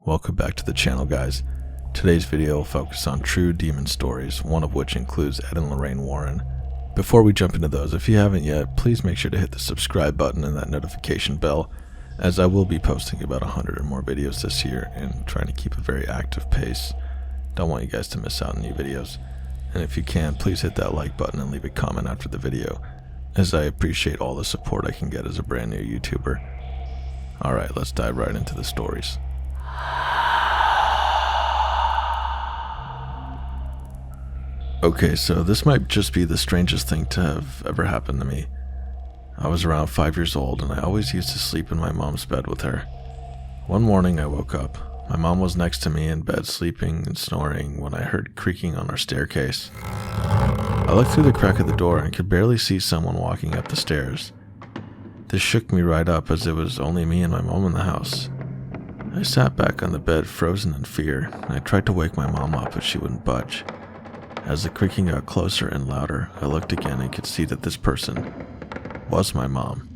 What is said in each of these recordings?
Welcome back to the channel, guys. Today's video will focus on true demon stories, one of which includes Ed and Lorraine Warren. Before we jump into those, if you haven't yet, please make sure to hit the subscribe button and that notification bell, as I will be posting about 100 or more videos this year and trying to keep a very active pace. Don't want you guys to miss out on new videos. And if you can, please hit that like button and leave a comment after the video, as I appreciate all the support I can get as a brand new YouTuber. Alright, let's dive right into the stories. Okay, so this might just be the strangest thing to have ever happened to me. I was around 5 years old and I always used to sleep in my mom's bed with her. One morning I woke up. My mom was next to me in bed sleeping and snoring when I heard creaking on our staircase. I looked through the crack of the door and could barely see someone walking up the stairs. This shook me right up, as it was only me and my mom in the house. I sat back on the bed frozen in fear, and I tried to wake my mom up, but she wouldn't budge. As the creaking got closer and louder, I looked again and could see that this person was my mom.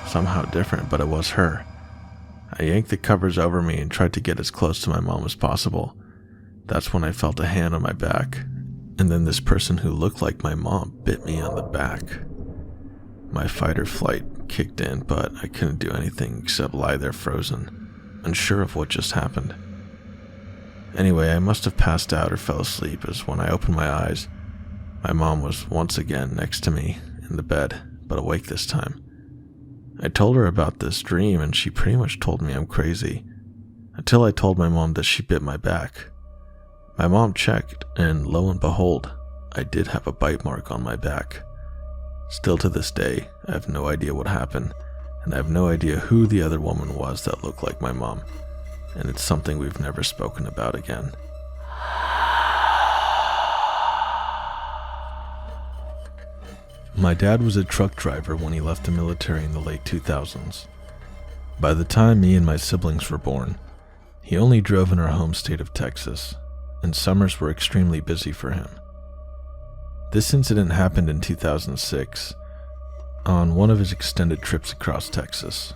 Somehow different, but it was her. I yanked the covers over me and tried to get as close to my mom as possible. That's when I felt a hand on my back, and then this person who looked like my mom bit me on the back. My fight or flight kicked in, but I couldn't do anything except lie there frozen, unsure of what just happened. Anyway, I must have passed out or fell asleep, as when I opened my eyes, my mom was once again next to me in the bed, but awake this time. I told her about this dream and she pretty much told me I'm crazy, until I told my mom that she bit my back. My mom checked, and lo and behold, I did have a bite mark on my back. Still to this day, I have no idea what happened, and I have no idea who the other woman was that looked like my mom. And it's something we've never spoken about again. My dad was a truck driver when he left the military in the late 2000s. By the time me and my siblings were born, he only drove in our home state of Texas, and summers were extremely busy for him. This incident happened in 2006, on one of his extended trips across Texas.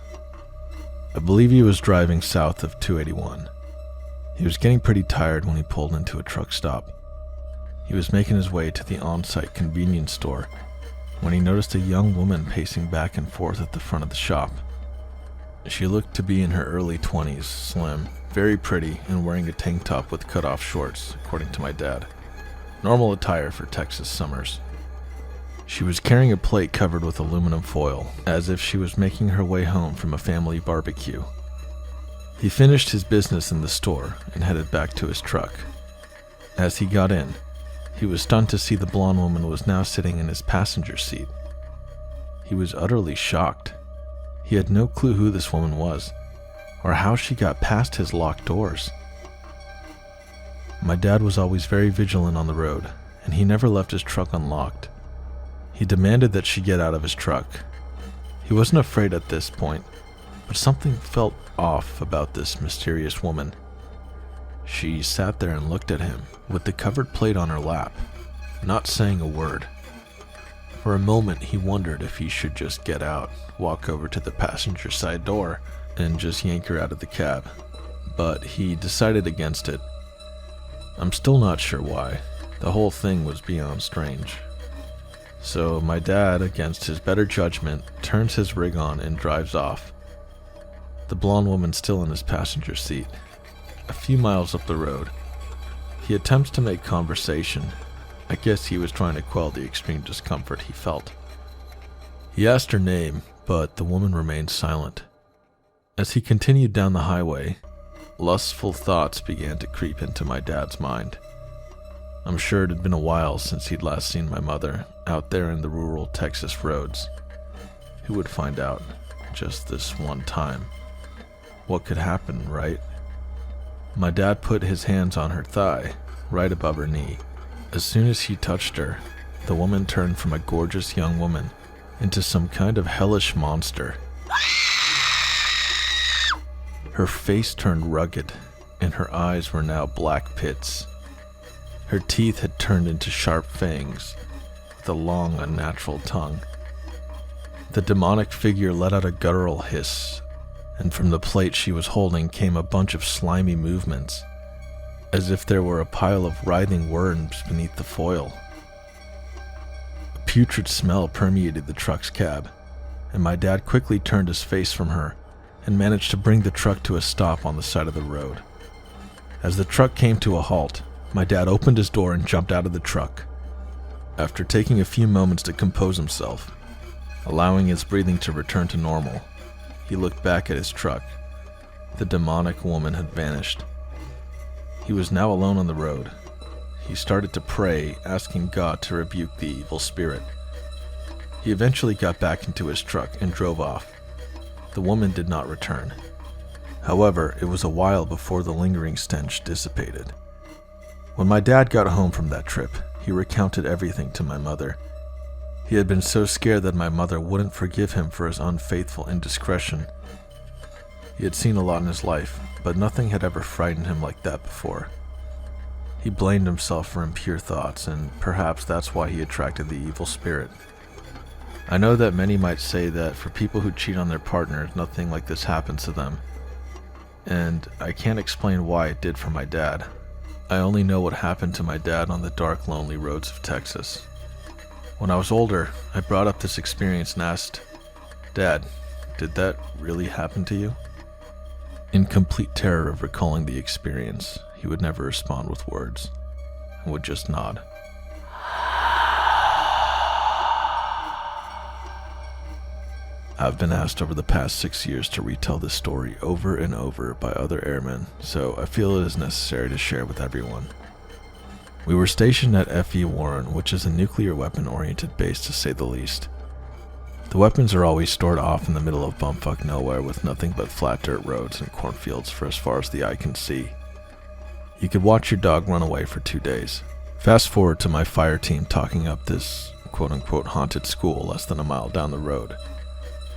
I believe he was driving south of 281. He was getting pretty tired when he pulled into a truck stop. He was making his way to the on-site convenience store when he noticed a young woman pacing back and forth at the front of the shop. She looked to be in her early 20s, slim, very pretty, and wearing a tank top with cut-off shorts, according to my dad. Normal attire for Texas summers. She was carrying a plate covered with aluminum foil, as if she was making her way home from a family barbecue. He finished his business in the store and headed back to his truck. As he got in, he was stunned to see the blonde woman was now sitting in his passenger seat. He was utterly shocked. He had no clue who this woman was, or how she got past his locked doors. My dad was always very vigilant on the road, and he never left his truck unlocked. He demanded that she get out of his truck. He wasn't afraid at this point, but something felt off about this mysterious woman. She sat there and looked at him, with the covered plate on her lap, not saying a word. For a moment he wondered if he should just get out, walk over to the passenger side door, and just yank her out of the cab, but he decided against it. I'm still not sure why. The whole thing was beyond strange. So my dad, against his better judgment, turns his rig on and drives off. The blonde woman still in his passenger seat. A few miles up the road, he attempts to make conversation. I guess he was trying to quell the extreme discomfort he felt. He asked her name, but the woman remained silent. As he continued down the highway, lustful thoughts began to creep into my dad's mind. I'm sure it had been a while since he'd last seen my mother out there in the rural Texas roads. Who would find out just this one time? What could happen, right? My dad put his hands on her thigh, right above her knee. As soon as he touched her, the woman turned from a gorgeous young woman into some kind of hellish monster. Her face turned rugged, and her eyes were now black pits. Her teeth had turned into sharp fangs, with a long, unnatural tongue. The demonic figure let out a guttural hiss and from the plate she was holding came a bunch of slimy movements, as if there were a pile of writhing worms beneath the foil. A putrid smell permeated the truck's cab, and my dad quickly turned his face from her and managed to bring the truck to a stop on the side of the road. As the truck came to a halt, my dad opened his door and jumped out of the truck. After taking a few moments to compose himself, allowing his breathing to return to normal, he looked back at his truck. The demonic woman had vanished. He was now alone on the road. He started to pray, asking God to rebuke the evil spirit. He eventually got back into his truck and drove off. The woman did not return. However, it was a while before the lingering stench dissipated. When my dad got home from that trip, he recounted everything to my mother. He had been so scared that my mother wouldn't forgive him for his unfaithful indiscretion. He had seen a lot in his life, but nothing had ever frightened him like that before. He blamed himself for impure thoughts, and perhaps that's why he attracted the evil spirit. I know that many might say that for people who cheat on their partners, nothing like this happens to them. And I can't explain why it did for my dad. I only know what happened to my dad on the dark, lonely roads of Texas. When I was older, I brought up this experience and asked, "Dad, did that really happen to you?" In complete terror of recalling the experience, he would never respond with words, and would just nod. I've been asked over the past 6 years to retell this story over and over by other airmen, so I feel it is necessary to share with everyone. We were stationed at F.E. Warren, which is a nuclear weapon-oriented base to say the least. The weapons are always stored off in the middle of bumfuck nowhere with nothing but flat dirt roads and cornfields for as far as the eye can see. You could watch your dog run away for 2 days. Fast forward to my fire team talking up this quote-unquote haunted school less than a mile down the road.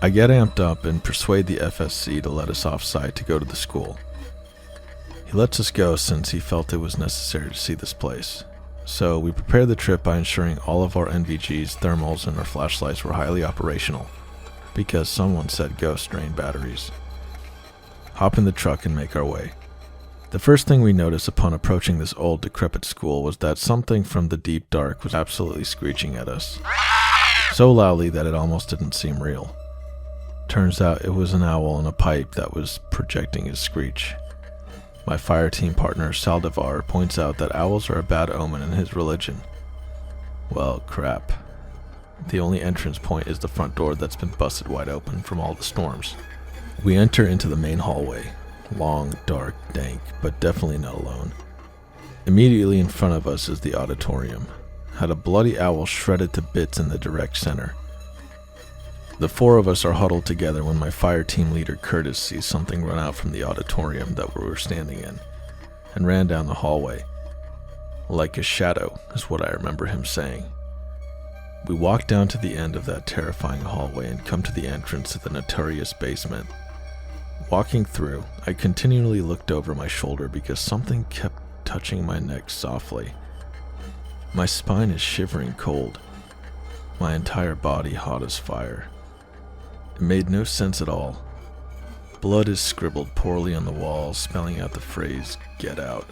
I get amped up and persuade the FSC to let us off-site to go to the school. He lets us go since he felt it was necessary to see this place. So we prepared the trip by ensuring all of our NVGs, thermals, and our flashlights were highly operational, because someone said ghosts drain batteries. Hop in the truck and make our way. The first thing we noticed upon approaching this old, decrepit school was that something from the deep dark was absolutely screeching at us, so loudly that it almost didn't seem real. Turns out it was an owl in a pipe that was projecting his screech. My fire team partner Saldivar points out that owls are a bad omen in his religion. Well, crap. The only entrance point is the front door that's been busted wide open from all the storms. We enter into the main hallway. Long, dark, dank, but definitely not alone. Immediately in front of us is the auditorium. Had a bloody owl shredded to bits in the direct center. The 4 of us are huddled together when my fire team leader Curtis sees something run out from the auditorium that we were standing in, and ran down the hallway. Like a shadow, is what I remember him saying. We walk down to the end of that terrifying hallway and come to the entrance to the notorious basement. Walking through, I continually looked over my shoulder because something kept touching my neck softly. My spine is shivering cold. My entire body hot as fire. It made no sense at all. Blood is scribbled poorly on the walls, spelling out the phrase, "Get out."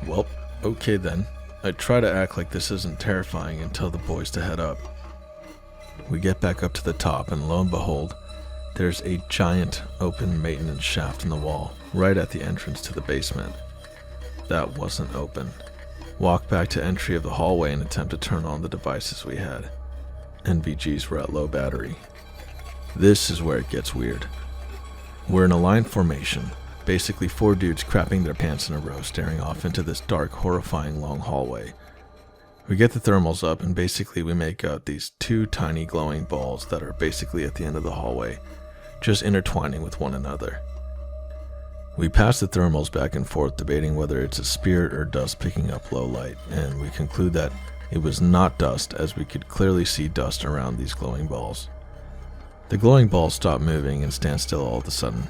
Well, okay then. I try to act like this isn't terrifying and tell the boys to head up. We get back up to the top and lo and behold, there's a giant open maintenance shaft in the wall, right at the entrance to the basement. That wasn't open. Walk back to entry of the hallway and attempt to turn on the devices we had. NVGs were at low battery. This is where it gets weird. We're in a line formation, basically 4 dudes crapping their pants in a row staring off into this dark, horrifying long hallway. We get the thermals up and basically we make out these 2 tiny glowing balls that are basically at the end of the hallway, just intertwining with one another. We pass the thermals back and forth debating whether it's a spirit or dust picking up low light, and we conclude that it was not dust as we could clearly see dust around these glowing balls. The glowing balls stop moving and stand still all of a sudden.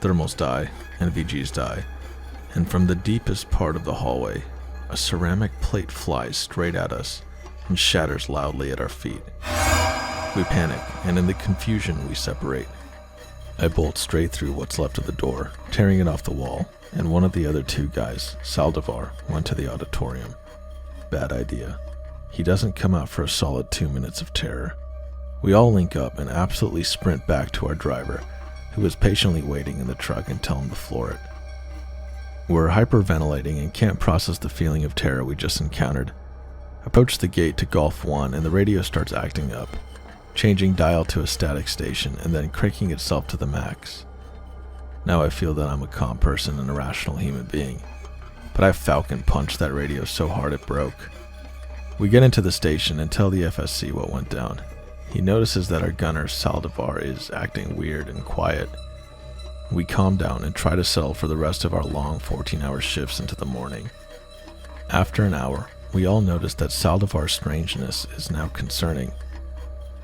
Thermals die, NVGs die, and from the deepest part of the hallway, a ceramic plate flies straight at us and shatters loudly at our feet. We panic, and in the confusion we separate. I bolt straight through what's left of the door, tearing it off the wall, and one of the other two guys, Saldivar, went to the auditorium. Bad idea. He doesn't come out for a solid 2 minutes of terror. We all link up and absolutely sprint back to our driver, who is patiently waiting in the truck, and tell him to floor it. We're hyperventilating and can't process the feeling of terror we just encountered. Approach the gate to Golf 1 and the radio starts acting up, changing dial to a static station and then cranking itself to the max. Now I feel that I'm a calm person and a rational human being, but I falcon punched that radio so hard it broke. We get into the station and tell the FSC what went down. He notices that our gunner, Saldivar, is acting weird and quiet. We calm down and try to settle for the rest of our long 14-hour shifts into the morning. After an hour, we all notice that Saldivar's strangeness is now concerning.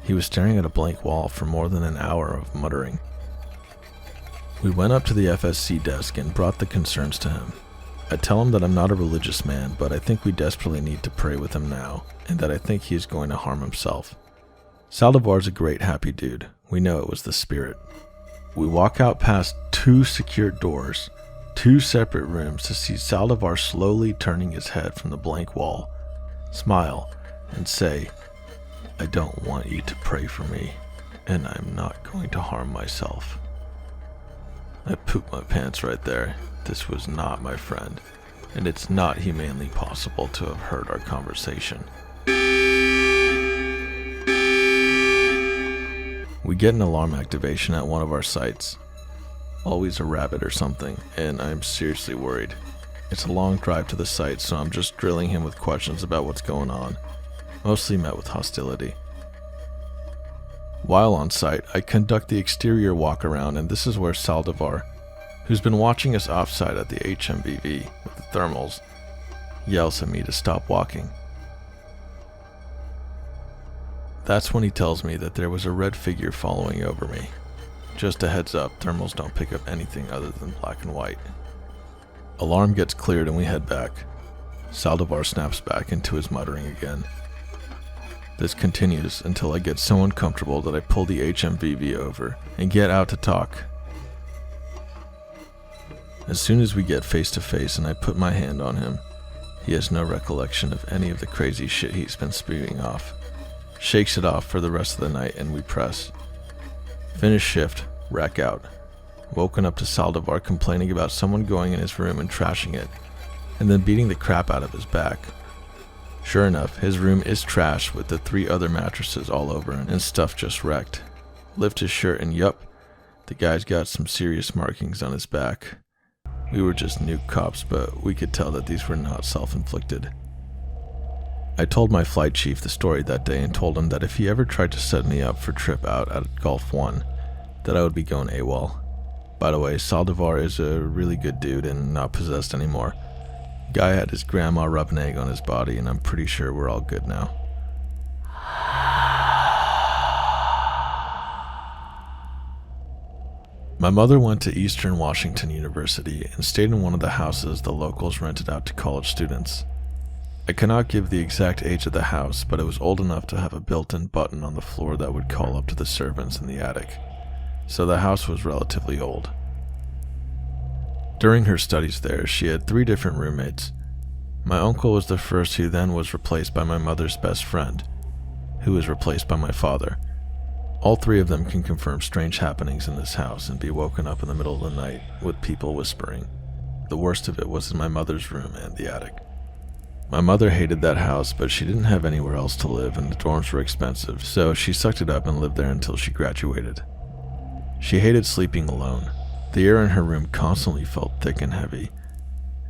He was staring at a blank wall for more than an hour of muttering. We went up to the FSC desk and brought the concerns to him. I tell him that I'm not a religious man, but I think we desperately need to pray with him now, and that I think he is going to harm himself. Saldivar's a great happy dude. We know it was the spirit. We walk out past 2 secured doors, 2 separate rooms, to see Saldivar slowly turning his head from the blank wall, smile, and say, "I don't want you to pray for me, and I'm not going to harm myself." I pooped my pants right there. This was not my friend, and it's not humanly possible to have heard our conversation. We get an alarm activation at one of our sites. Always a rabbit or something, and I'm seriously worried. It's a long drive to the site, so I'm just drilling him with questions about what's going on, mostly met with hostility. While on site, I conduct the exterior walk around, and this is where Saldivar, who's been watching us offsite at the HMBV with the thermals, yells at me to stop walking. That's when he tells me that there was a red figure following over me. Just a heads up, thermals don't pick up anything other than black and white. Alarm gets cleared and we head back. Saldivar snaps back into his muttering again. This continues until I get so uncomfortable that I pull the HMVV over and get out to talk. As soon as we get face to face and I put my hand on him, he has no recollection of any of the crazy shit he's been spewing off. Shakes it off for the rest of the night and we press. Finish shift, rack out. Woken up to Saldivar complaining about someone going in his room and trashing it, and then beating the crap out of his back. Sure enough, his room is trashed with the 3 other mattresses all over and stuff just wrecked. Lift his shirt and yup, the guy's got some serious markings on his back. We were just new cops, but we could tell that these were not self-inflicted. I told my flight chief the story that day and told him that if he ever tried to set me up for trip out at Golf 1, that I would be going AWOL. By the way, Saldivar is a really good dude and not possessed anymore. Guy had his grandma rub an egg on his body, and I'm pretty sure we're all good now. My mother went to Eastern Washington University and stayed in one of the houses the locals rented out to college students. I cannot give the exact age of the house, but it was old enough to have a built-in button on the floor that would call up to the servants in the attic, so the house was relatively old. During her studies there, she had 3 different roommates. My uncle was the first, who then was replaced by my mother's best friend, who was replaced by my father. All 3 of them can confirm strange happenings in this house and be woken up in the middle of the night with people whispering. The worst of it was in my mother's room and the attic. My mother hated that house, but she didn't have anywhere else to live and the dorms were expensive, so she sucked it up and lived there until she graduated. She hated sleeping alone. The air in her room constantly felt thick and heavy,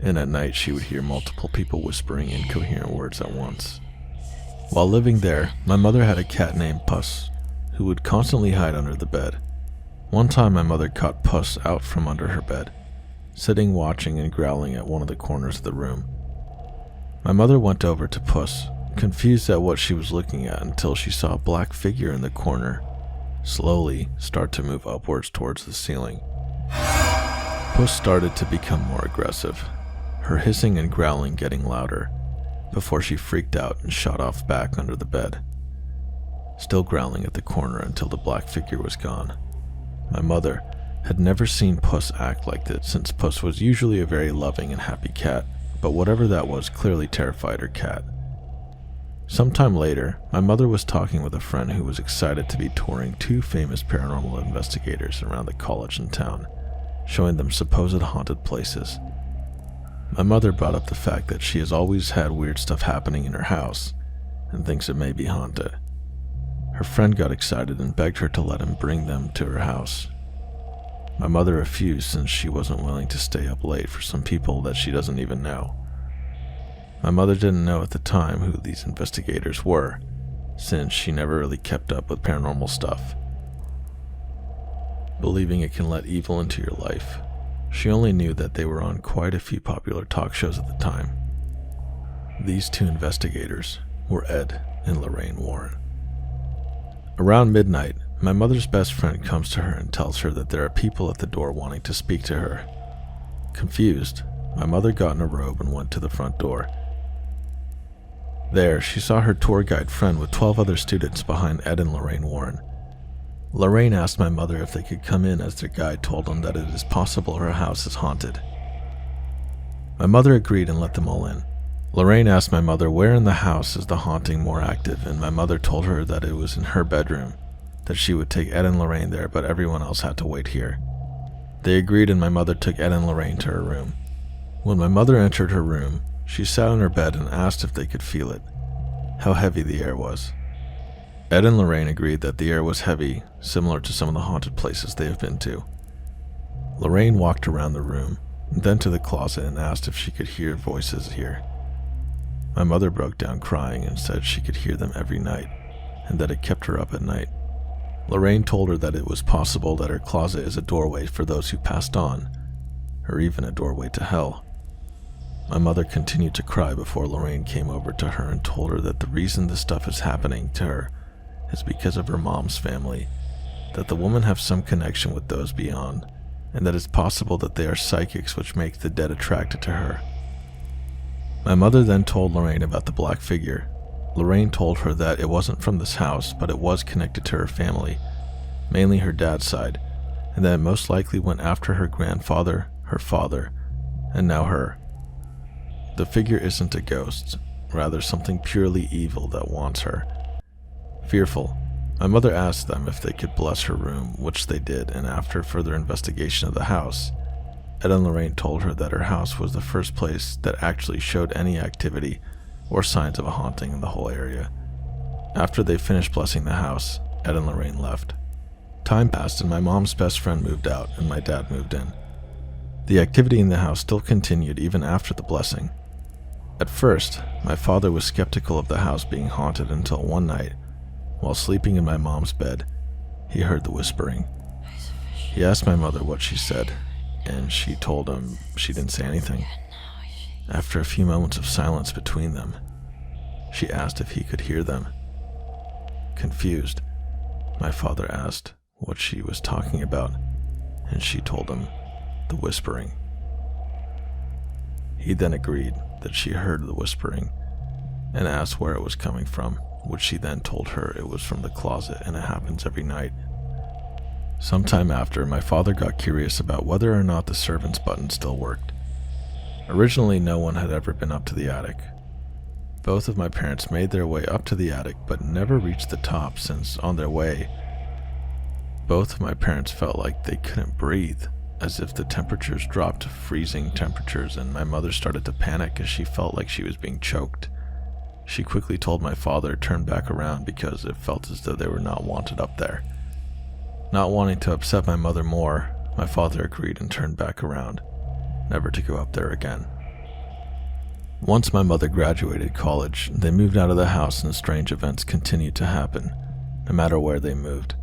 and at night she would hear multiple people whispering incoherent words at once. While living there, my mother had a cat named Puss, who would constantly hide under the bed. One time my mother caught Puss out from under her bed, sitting watching and growling at one of the corners of the room. My mother went over to Puss, confused at what she was looking at, until she saw a black figure in the corner slowly start to move upwards towards the ceiling. Puss started to become more aggressive, her hissing and growling getting louder, before she freaked out and shot off back under the bed, still growling at the corner until the black figure was gone. My mother, had never seen Puss act like this, since Puss was usually a very loving and happy cat, but whatever that was clearly terrified her cat. Sometime later, my mother was talking with a friend who was excited to be touring two famous paranormal investigators around the college and town, showing them supposed haunted places. My mother brought up the fact that she has always had weird stuff happening in her house and thinks it may be haunted. Her friend got excited and begged her to let him bring them to her house. My mother refused since she wasn't willing to stay up late for some people that she doesn't even know. My mother didn't know at the time who these investigators were, since she never really kept up with paranormal stuff. Believing it can let evil into your life, she only knew that they were on quite a few popular talk shows at the time. These two investigators were Ed and Lorraine Warren. Around midnight, my mother's best friend comes to her and tells her that there are people at the door wanting to speak to her. Confused, my mother got in a robe and went to the front door. There, she saw her tour guide friend with 12 other students behind Ed and Lorraine Warren. Lorraine asked my mother if they could come in, as their guide told them that it is possible her house is haunted. My mother agreed and let them all in. Lorraine asked my mother where in the house is the haunting more active, and my mother told her that it was in her bedroom, that she would take Ed and Lorraine there, but everyone else had to wait here. They agreed, and my mother took Ed and Lorraine to her room. When my mother entered her room, she sat on her bed and asked if they could feel it, how heavy the air was. Ed and Lorraine agreed that the air was heavy, similar to some of the haunted places they have been to. Lorraine walked around the room, and then to the closet and asked if she could hear voices here. My mother broke down crying and said she could hear them every night, and that it kept her up at night. Lorraine told her that it was possible that her closet is a doorway for those who passed on, or even a doorway to hell. My mother continued to cry before Lorraine came over to her and told her that the reason this stuff is happening to her is because of her mom's family, that the women have some connection with those beyond, and that it's possible that they are psychics which make the dead attracted to her. My mother then told Lorraine about the black figure. Lorraine told her that it wasn't from this house, but it was connected to her family, mainly her dad's side, and that it most likely went after her grandfather, her father, and now her. The figure isn't a ghost, rather something purely evil that wants her. Fearful, my mother asked them if they could bless her room, which they did, and after further investigation of the house, Ed and Lorraine told her that her house was the first place that actually showed any activity or signs of a haunting in the whole area. After they finished blessing the house, Ed and Lorraine left. Time passed and my mom's best friend moved out and my dad moved in. The activity in the house still continued even after the blessing. At first, my father was skeptical of the house being haunted until one night, while sleeping in my mom's bed, he heard the whispering. He asked my mother what she said, and she told him she didn't say anything. After a few moments of silence between them, she asked if he could hear them. Confused, my father asked what she was talking about, and she told him the whispering. He then agreed that she heard the whispering and asked where it was coming from, which she then told her it was from the closet and it happens every night. Sometime after, my father got curious about whether or not the servants button still worked. Originally, no one had ever been up to the attic. Both of my parents made their way up to the attic but never reached the top, since on their way, both of my parents felt like they couldn't breathe, as if the temperatures dropped to freezing temperatures, and my mother started to panic as she felt like she was being choked. She quickly told my father to turn back around because it felt as though they were not wanted up there. Not wanting to upset my mother more, my father agreed and turned back around, never to go up there again. Once my mother graduated college, they moved out of the house and strange events continued to happen, no matter where they moved.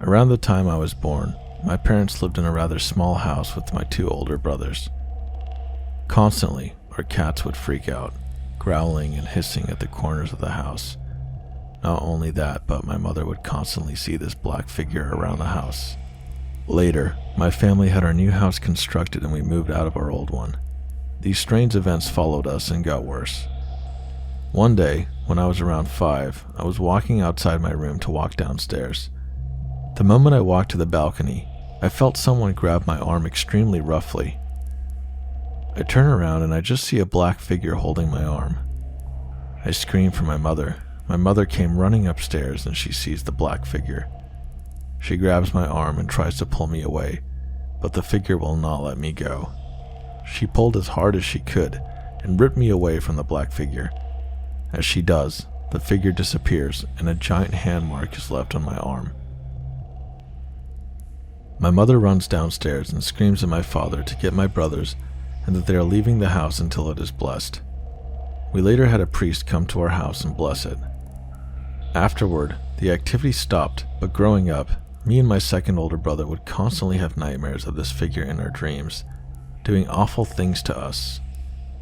Around the time I was born, my parents lived in a rather small house with my two older brothers. Constantly, our cats would freak out, growling and hissing at the corners of the house. Not only that, but my mother would constantly see this black figure around the house. Later, my family had our new house constructed and we moved out of our old one. These strange events followed us and got worse. One day, when I was around 5, I was walking outside my room to walk downstairs. The moment I walked to the balcony, I felt someone grab my arm extremely roughly. I turn around and I just see a black figure holding my arm. I scream for my mother. My mother came running upstairs and she sees the black figure. She grabs my arm and tries to pull me away, but the figure will not let me go. She pulled as hard as she could and ripped me away from the black figure. As she does, the figure disappears and a giant hand mark is left on my arm. My mother runs downstairs and screams at my father to get my brothers and that they are leaving the house until it is blessed. We later had a priest come to our house and bless it. Afterward, the activity stopped, but growing up, me and my second older brother would constantly have nightmares of this figure in our dreams, doing awful things to us.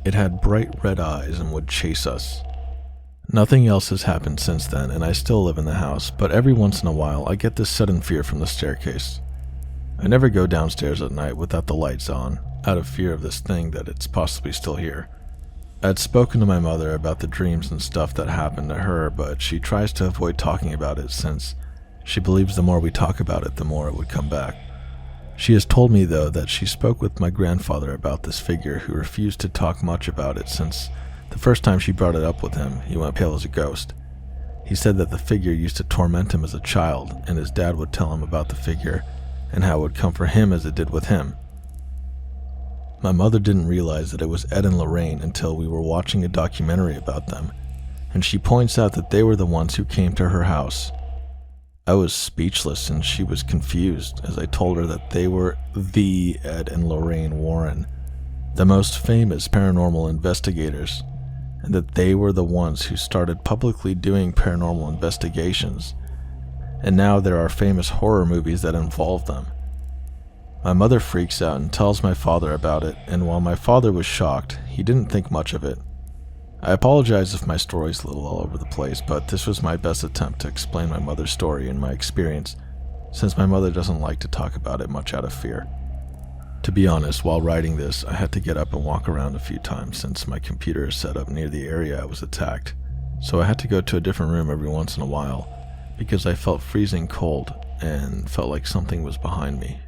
It had bright red eyes and would chase us. Nothing else has happened since then, and I still live in the house, but every once in a while I get this sudden fear from the staircase. I never go downstairs at night without the lights on, out of fear of this thing that it's possibly still here. I had spoken to my mother about the dreams and stuff that happened to her, but she tries to avoid talking about it since she believes the more we talk about it, the more it would come back. She has told me, though, that she spoke with my grandfather about this figure who refused to talk much about it since the first time she brought it up with him, he went pale as a ghost. He said that the figure used to torment him as a child, and his dad would tell him about the figure and how it would come for him as it did with him. My mother didn't realize that it was Ed and Lorraine until we were watching a documentary about them, and she points out that they were the ones who came to her house. I was speechless and she was confused as I told her that they were the Ed and Lorraine Warren, the most famous paranormal investigators, and that they were the ones who started publicly doing paranormal investigations, and now there are famous horror movies that involve them. My mother freaks out and tells my father about it, and while my father was shocked, he didn't think much of it. I apologize if my story's a little all over the place, but this was my best attempt to explain my mother's story and my experience, since my mother doesn't like to talk about it much out of fear. To be honest, while writing this, I had to get up and walk around a few times since my computer is set up near the area I was attacked, so I had to go to a different room every once in a while because I felt freezing cold and felt like something was behind me.